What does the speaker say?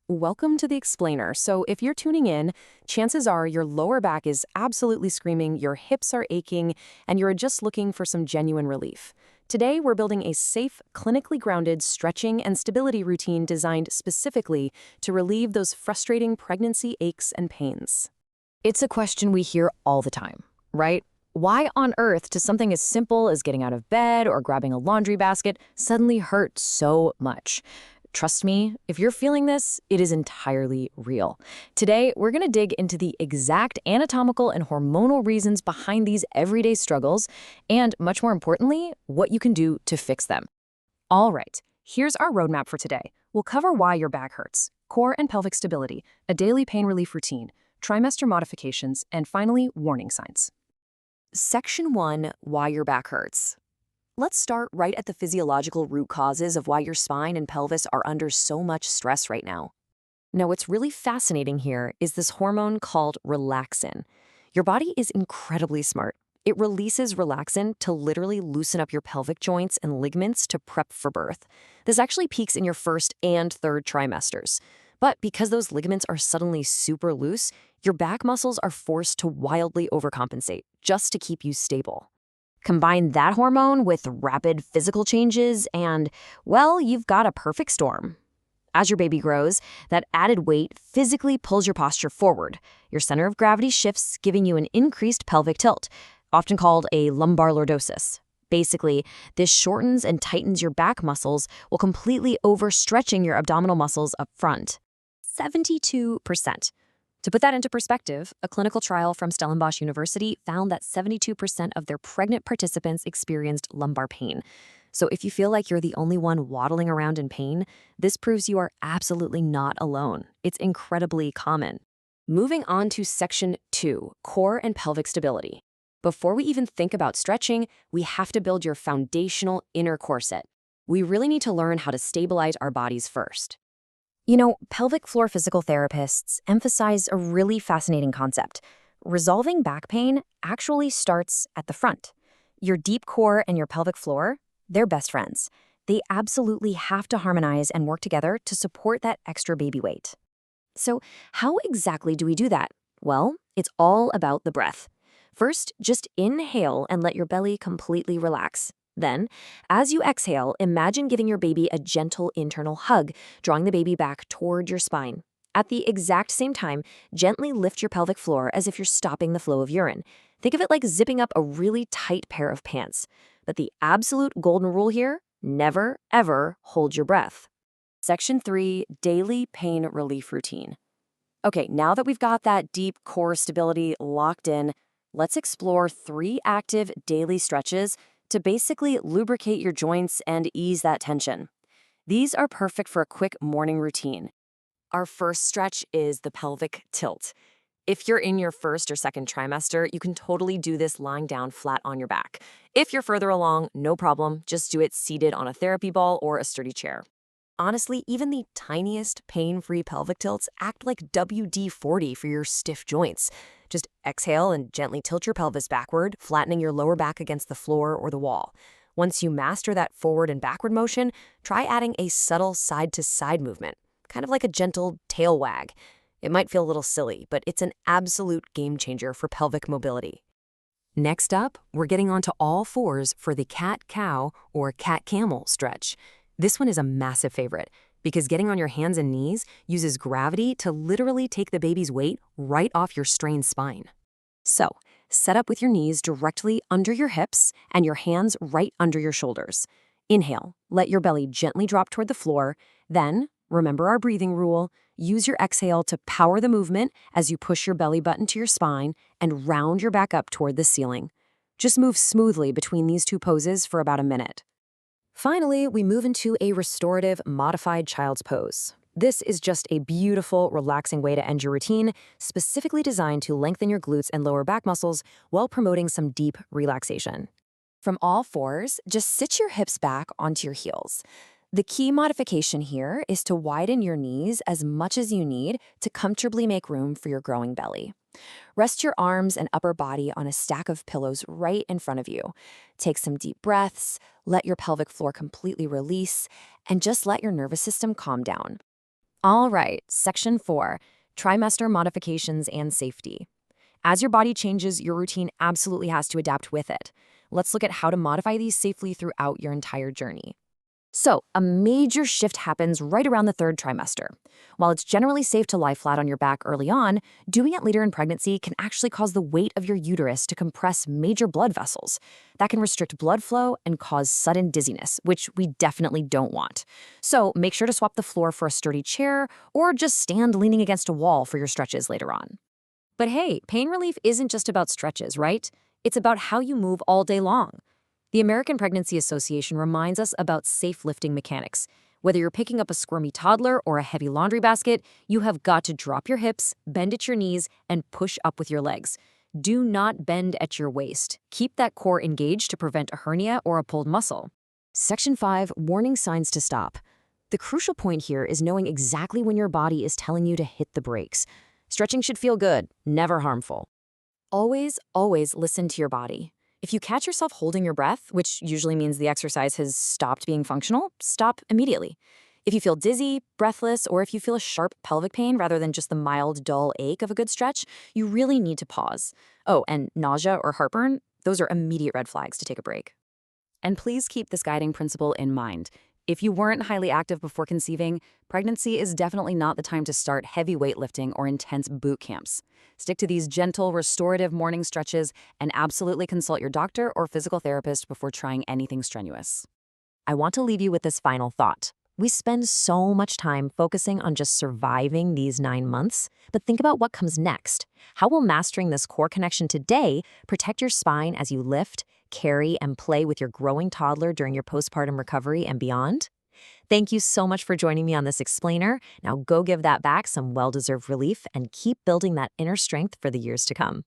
Welcome to the explainer. So, if you're tuning in, chances are your lower back is absolutely screaming, your hips are aching, and you're just looking for some genuine relief. Today, we're building a safe, clinically grounded stretching and stability routine designed specifically to relieve those frustrating pregnancy aches and pains. It's a question we hear all the time, right? Why on earth does something as simple as getting out of bed or grabbing a laundry basket suddenly hurt so much? Trust me, if you're feeling this, it is entirely real. Today, we're going to dig into the exact anatomical and hormonal reasons behind these everyday struggles, and much more importantly, what you can do to fix them. All right, here's our roadmap for today. We'll cover why your back hurts, core and pelvic stability, a daily pain relief routine, trimester modifications, and finally, warning signs. Section 1, Why Your Back Hurts. Let's start right at the physiological root causes of why your spine and pelvis are under so much stress right now. Now, what's really fascinating here is this hormone called relaxin. Your body is incredibly smart. It releases relaxin to literally loosen up your pelvic joints and ligaments to prep for birth. This actually peaks in your first and third trimesters. But because those ligaments are suddenly super loose, your back muscles are forced to wildly overcompensate just to keep you stable. Combine that hormone with rapid physical changes and, well, you've got a perfect storm. As your baby grows, that added weight physically pulls your posture forward. Your center of gravity shifts, giving you an increased pelvic tilt, often called a lumbar lordosis. Basically, this shortens and tightens your back muscles while completely overstretching your abdominal muscles up front. 72%. To put that into perspective, a clinical trial from Stellenbosch University found that 72% of their pregnant participants experienced lumbar pain. So if you feel like you're the only one waddling around in pain, this proves you are absolutely not alone. It's incredibly common. Moving on to Section 2, Core and Pelvic Stability. Before we even think about stretching, we have to build your foundational inner corset. We really need to learn how to stabilize our bodies first. You know, pelvic floor physical therapists emphasize a really fascinating concept. Resolving back pain actually starts at the front. Your deep core and your pelvic floor, they're best friends. They absolutely have to harmonize and work together to support that extra baby weight. So how exactly do we do that? Well, it's all about the breath. First, just inhale and let your belly completely relax. Then, as you exhale, imagine giving your baby a gentle internal hug, drawing the baby back toward your spine. At the exact same time, gently lift your pelvic floor as if you're stopping the flow of urine. Think of it like zipping up a really tight pair of pants. But the absolute golden rule here, never, ever hold your breath. Section 3, Daily Pain Relief Routine. Okay, now that we've got that deep core stability locked in, let's explore 3 active daily stretches to basically lubricate your joints and ease that tension. These are perfect for a quick morning routine. Our first stretch is the pelvic tilt. If you're in your first or second trimester, you can totally do this lying down flat on your back. If you're further along, no problem, just do it seated on a therapy ball or a sturdy chair. Honestly, even the tiniest pain-free pelvic tilts act like WD-40 for your stiff joints. Just exhale and gently tilt your pelvis backward, flattening your lower back against the floor or the wall. Once you master that forward and backward motion, try adding a subtle side-to-side movement, kind of like a gentle tail wag. It might feel a little silly, but it's an absolute game changer for pelvic mobility. Next up, we're getting onto all fours for the cat-cow or cat-camel stretch. This one is a massive favorite because getting on your hands and knees uses gravity to literally take the baby's weight right off your strained spine. So, set up with your knees directly under your hips and your hands right under your shoulders. Inhale, let your belly gently drop toward the floor. Then, remember our breathing rule, use your exhale to power the movement as you push your belly button to your spine and round your back up toward the ceiling. Just move smoothly between these 2 poses for about a minute. Finally, we move into a restorative modified child's pose. This is just a beautiful, relaxing way to end your routine, specifically designed to lengthen your glutes and lower back muscles while promoting some deep relaxation. From all fours, just sit your hips back onto your heels. The key modification here is to widen your knees as much as you need to comfortably make room for your growing belly. Rest your arms and upper body on a stack of pillows right in front of you. Take some deep breaths, let your pelvic floor completely release, and just let your nervous system calm down. All right, Section 4, Trimester Modifications and Safety. As your body changes, your routine absolutely has to adapt with it. Let's look at how to modify these safely throughout your entire journey. So, a major shift happens right around the third trimester. While it's generally safe to lie flat on your back early on, doing it later in pregnancy can actually cause the weight of your uterus to compress major blood vessels. That can restrict blood flow and cause sudden dizziness, which we definitely don't want. So, make sure to swap the floor for a sturdy chair or just stand leaning against a wall for your stretches later on. But hey, pain relief isn't just about stretches, right? It's about how you move all day long. The American Pregnancy Association reminds us about safe lifting mechanics. Whether you're picking up a squirmy toddler or a heavy laundry basket, you have got to drop your hips, bend at your knees, and push up with your legs. Do not bend at your waist. Keep that core engaged to prevent a hernia or a pulled muscle. Section 5, Warning Signs to Stop. The crucial point here is knowing exactly when your body is telling you to hit the brakes. Stretching should feel good, never harmful. Always, always listen to your body. If you catch yourself holding your breath, which usually means the exercise has stopped being functional, stop immediately. If you feel dizzy, breathless, or if you feel a sharp pelvic pain rather than just the mild, dull ache of a good stretch, you really need to pause. Oh, and nausea or heartburn, those are immediate red flags to take a break. And please keep this guiding principle in mind. If you weren't highly active before conceiving, pregnancy is definitely not the time to start heavy weightlifting or intense boot camps. Stick to these gentle, restorative morning stretches and absolutely consult your doctor or physical therapist before trying anything strenuous. I want to leave you with this final thought. We spend so much time focusing on just surviving these 9 months, but think about what comes next. How will mastering this core connection today protect your spine as you lift, carry, and play with your growing toddler during your postpartum recovery and beyond? Thank you so much for joining me on this explainer. Now go give that back some well-deserved relief and keep building that inner strength for the years to come.